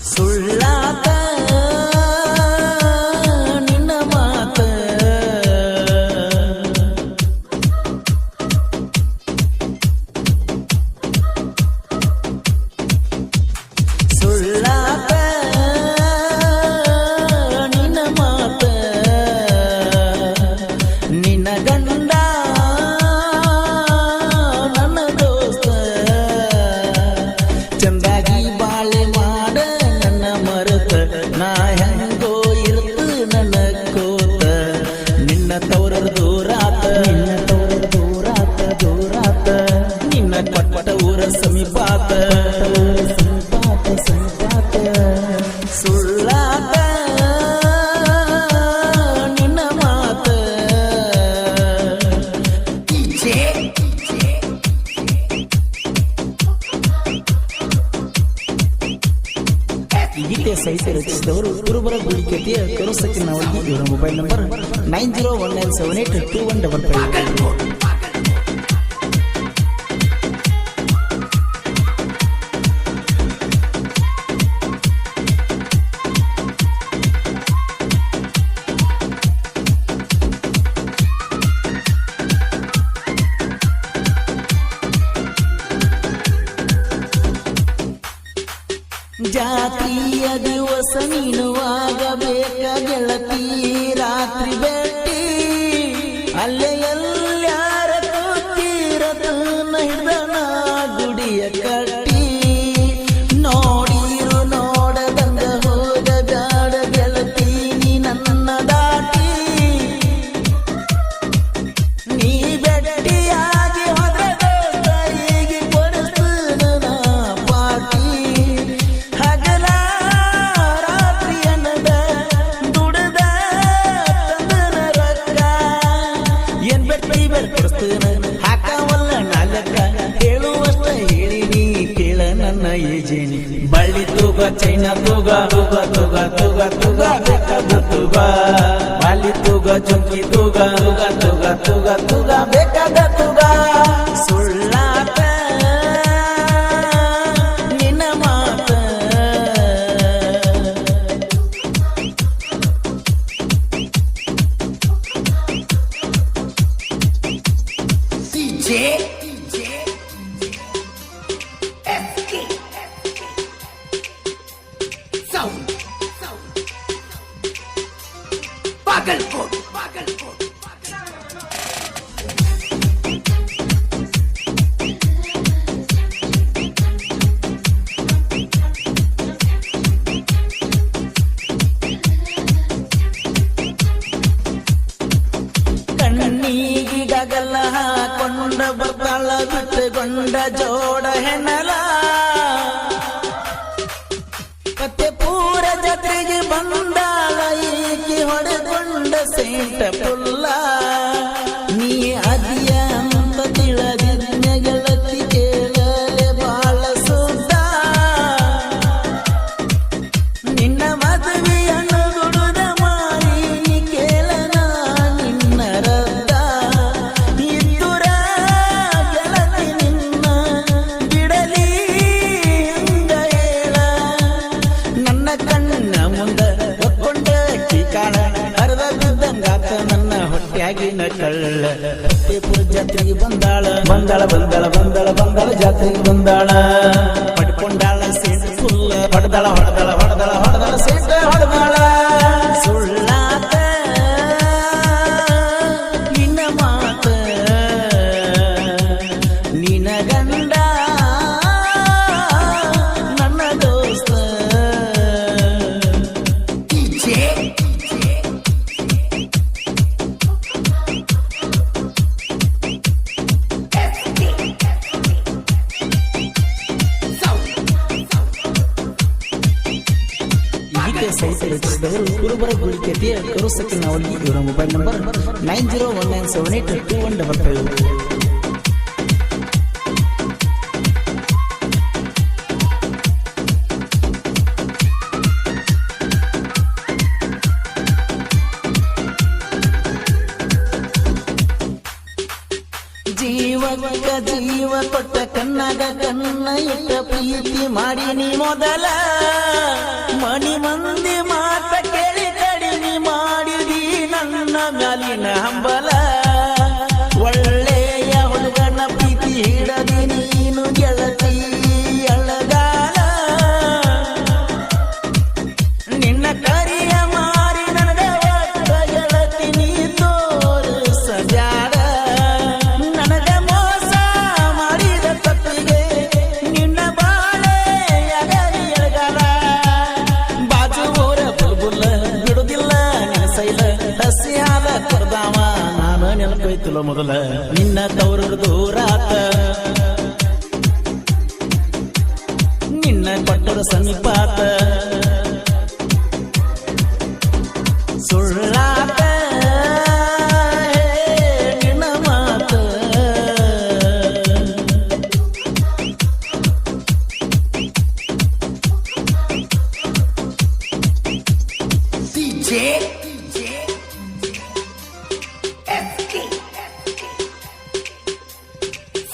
ಸುಳ್ಳಾತ ನಿನ್ನ ಮಾತ ಸುಳ್ಳಾತ ನಿನ್ನ ಮಾತ ನಿನ್ನ ಗಂಡ ನನ್ನ ದೋಸ್ತ ಚಂದಾಗಿ ಬಾಳೆ ಮಾಡ ನನ್ನ ಮರತ ನಾ ಹೆಂಗೋ ಇರ್ತ ನನ್ನ ಕೋತ ನಿನ್ನ ತವರ ದೂರಾತ ನಿನ್ನ ಕೊಟ್ಟ ಊರ ಸಮೀಪಾತ ಸುಳ್ಳಾತ ನಿನ್ನ ಮಾತ ಗೀತೆ ಸಾಹಿತ್ಯ ರಚಿಸಿದವರು ಕುರುಬರ ಗುಳಿಕೆತೆಯ ಕರುಸಕ್ಕಿನ ಇವರ ಮೊಬೈಲ್ ನಂಬರ್ 9019782155. ಜಾತ್ರೆಯ ದಿವಸ ನೀನು ಆಗಬೇಕ ಗೆಳತಿ ರಾತ್ರಿ ಭೇಟಿ ಅಲ್ಲೇ ಎಲ್ಲಾರ ಕೂತಿರತ ನೈದನ ಗುಡಿಯ ಕಟ್ಟಿ ನೋಡಿರು ನೋಡದಂಗ ಹೋದ ಜಾಡ ಗೆಳತಿ ನೀ ನನ್ನ ದಾಟಿ ನೀ ಬೆಟ್ಟಿಯಾಗಿ ಹೋದ್ರೆ ದೋಸ್ತರಿಗೆ ಕೊಡಿಸ್ತನ ಪಾಟಿ ಹಾಕವಲ್ಲ ನಾಲ್ಕ ಹೇಳುವಷ್ಟ ಹೇಳಿ ನೀ ಕೇಳ ನನ್ನ ಏಜೇನಿ ಬಳ್ಳಿ ತೂಗ ಚೈನ ತೂಗ ತೂಗ ತೂಗ ತೂಗ ತೂಗ ಬೇಕಾದ ತೂಗ ಬಾಲಿ ತೂಗ ಚುಂಕಿ ತೂಗ ತೂಗ ತೂಗ ತೂಗ ತೂಗ ಬೇಕಾದ ತೂಗ ಸುಳ್ಳಾತ ನಿನ್ನ ಮಾತ ಕಣ್ಣೀಗಿ ಗಗಲ ಹಾಕೊಂಡ ಬರ್ತಾಳ ಬಿಟ್ಟುಕೊಂಡ ಜೋಡ ಹೆಣಲ ಮತ್ತೆ ಪೂರ ಜಾತ್ರೆಗೆ ಬಂದಾಳ ಈಕೆ ಹೊಡೆಕೊಂಡ ಸೇಂಟ ಪುಲ್ಲ ನೀ ಅದಿಯ ಅಂತ ತಿಳಿದಿದ್ದ ಗೆಳತಿ ಕೇಳಲೆ ಬಾಳ ಸುದ್ದ ನಿನ್ನ ಮದುವೆಯನ್ನು ಗುಡುದ ಮಾರಿ ನೀ ಕೇಳನ ನಿನ್ನ ರದ್ದ ಇದ್ದುರ ಗೆಳತಿ ನಿನ್ನ ಬಿಡಲಿ ಹಂಗ ಹೇಳ ನನ್ನ ಕಣ್ಣ ಮುಂದ ಒಕ್ಕೊಂಡ ಕಾಣ ಅರ್ಧ ಬಿದ್ದಂಗಾತ ನನ್ನ ಹೊಟ್ಟೆಯಾಗಿನ ಕಳ್ಳ ಹೊಟ್ಟೆಪುರ ಜಾತ್ರೆಗೆ ಬಂದಾಳ ಜಾತ್ರೆಗೆ ಬಂದಾಳ ಪಡ್ಕೊಂಡಾಳ ಸೇಟ್ ಫುಲ್ಲ ಹೊಡೆದಾಳ ಸೇಟ ಹೊಡೆದಾಳ ಸುಳ್ಳಾತ ನಿನ್ನ ಮಾತ ನಿನ್ನ ಗಂಡ ನನ್ನ ದೋಸ್ತ ಗೀತೆ ಸಾಹಿತ್ಯ ರಚಿಸಿದವರು ಕುರುಬರ ಗುಳಿಕೆತೆಯ ಕರುಸಕ್ಕಿನ ಇವರ ಮೊಬೈಲ್ ನಂಬರ್ 9019782155. ಜೀವಕ್ಕ ಜೀವ ಕೊಟ್ಟ ಕಣ್ಣಾಗ ಕಣ್ಣ ಇಟ್ಟ ಪ್ರೀತಿ ಮಾಡಿ ನೀ ಮೊದಲ ಮನಿ ಮಂದಿ ಮಾತ ಕೇಳಿ ಕಡಿಮೆ ಮಾಡಿದಿ ನನ್ನ ಮ್ಯಾಲಿನ ಹಂಬಲ ಒಳ್ಳೆಯ ಹುಡುಗನ ಪ್ರೀತಿ ಹಿಡದಿ ನೀನು ಗೆಳತಿ ಅಳಗಾಲ ನಿನ್ನ ಕರಿಯ ಮಾರಿ ನನಗ ಒಟ್ಟ ಗೆಳತಿ ನೀ ತೋರಿಸಬ್ಯಾಡ ನನಗ ಮೋಸ ಮಾಡಿದ ತಪ್ಪಿಗೆ ನಿನ್ನ ಬಾಳೆ ಅಗರಿ ಎಳಗಾಲ ಬಾಜು ಊರ ಬುಲ್ಬುಲ್ಲ ಬಿಡುದಿಲ್ಲ ನಿನ್ನ ಸೈಲ ಹಸಿಯಾದ ಕೊರ್ದಾವ ನಾನು ನೆನಪೈತುಲ ಮೊದಲ ನಿನ್ನ ತವರು ದೂರಾತ ನಿನ್ನ ಕೊಟ್ಟರ ಸಮೀಪಾತ ಸುಳ್ಳಾತ ನಿನ್ನ ಮಾತ DJ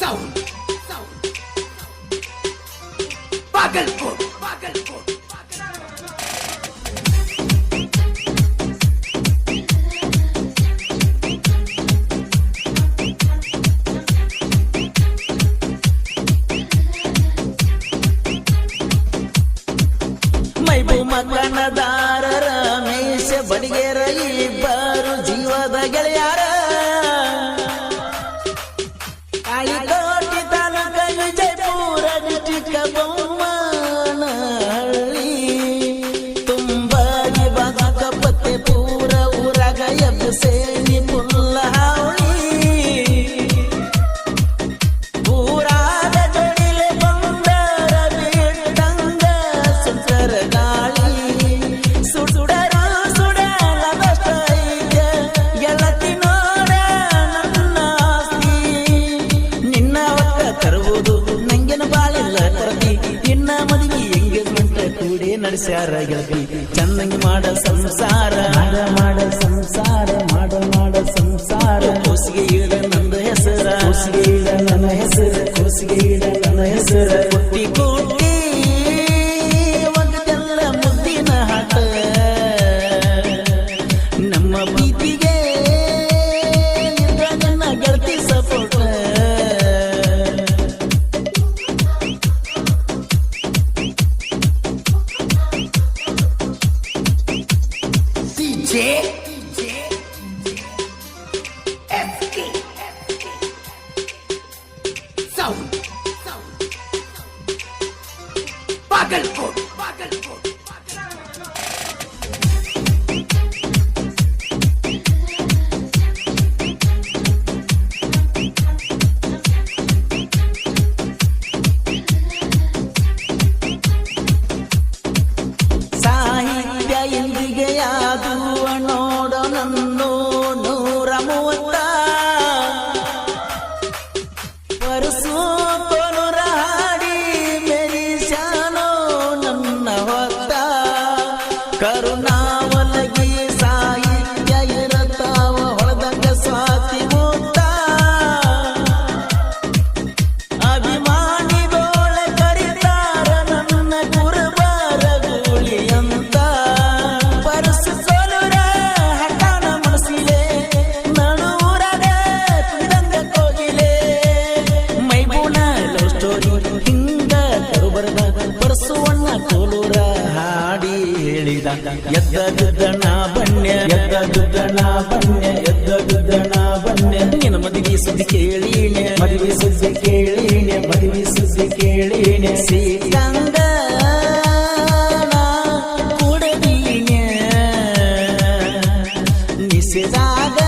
Sound Bagalpur ಮೈಬು ಮಕ್ಕನದಾರ ರಮೇಶ ಬಡಿಗೆರ ಇಬ್ಬರು ಜೀವದ ಗೆಳೆಯಾರ ಕಾಳಿಕೋಟಿ ತಾಲೂಕ ವಿಜಯಪುರ ಡಿಸ್ಟಿಕ್ ಬೊಮ್ಮನಹಳ್ಳಿ ತುಂಬಾಗಿ ಬದುಕ ಪತ್ತೆ ಪೂರ ಊರಾಗ ಎಬ್ಸೇನಿ ಪುಲ್ಲ ಹಾವಳಿ ಊರಾಗ ಜೋಡಿಲೆ ಬಂದರ ಬಿಟ್ಟಂಗ ಸುಂದರ ಗಾಳಿ ಸುಡರು ಸುಡಲದಷ್ಟ ಐತೆ ಗೆಳತಿ ನೋಡ ನನ್ನ ಆಸ್ತಿ ನಿನ್ನ ಒಟ್ಟ ತರುವುದು ನಂಗೆನ ಬಾಳಿಲ್ಲ ಕೊರತಿ ಇನ್ನ ಮದುವೆ ಎಂಗೇಜ್ಮೆಂಟ್ ಕೂಡಿ ನಡೆಸ್ಯಾರ ಗೆಳತಿ ಚಂದಂಗಿ ಮಾಡ ಸಂಸಾರ ಮಾಡ ಸಂಸಾರ ಮಾಡ ಸಂಸಾರ ಕೂಸಿಗೆ ಇಡ ನಂದ ಹೆಸರ ಕೂಸಿಗೆ ಇಡ ನನ್ನ ಹೆಸರ ಕೂಸಿಗೆ ಇಡ ನನ್ನ ಹೆಸರ ಕುಟ್ಟಿ ಕುಟ್ಟಿ ಒಂದೆಲ್ಲ ಮುದ್ದಿನ ಹಾಟ ನಮ್ಮ ಪ್ರೀತಿಗೆ ಇದ್ರ ನನ್ನ ಗೆಳತಿ support DJ FK Sound Bagalpur ಸಾಹಿತ್ಯ ಎಂದಿಗೆ ಯಾದು ನೋಡ ನನ್ನು 130 ಪರಸು ಕೊನುರ ಹಾಡಿ ಮೆರಿಸ್ಯಾನೋ ನನ್ನ ಹೊತ್ತ ಕರುಣಾವಲಗಿ ಸಾಹಿತ್ಯ ಇರತಾವ ಹೊಳದಂಗ ಸ್ವಾತಿ ಮುತ್ತ ಅಭಿಮಾನಿಗೋಳ ಕರಿತಾರ ನನ್ನ ಕುರುಬರ ಗೂಳಿ ಅಂತ ಪರಸು ಸೋಲುರ ಹಠಾನ ಮನಸ್ಸಿಲೆ ನಡುವರಾಗ ಕುಡಿದಂಗ ಕೋಗಿಲೆ ಮೈಬೂನ ಲವ್ ಸ್ಟೋರಿ ಹಿಂಗ ಕರುಬರದ ಪರಸುವಣ್ಣ ಕೋಲೂರ ಹಾಡಿ ಹೇಳಿದ ಎದ್ದ ದುದ್ದಣ ಬನ್ಯ ಎದ್ದ ದುದ್ದಣ ಬನ್ಯ ಎದ್ದ ದುದ್ದಣ ಬನ್ಯ ನಿನ್ನ ಮದುವೆ ಸುದ್ದಿ ಕೇಳೀನೆ ಮದುವೆ ಸುದ್ದಿ ಕೇಳೀನೆ ಮದುವೆ ಸುದ್ದಿ ಕೇಳೀನೆ ಸೀತಂಗ ಕುಡದೀನೆ ನಿಸಿದಾಗ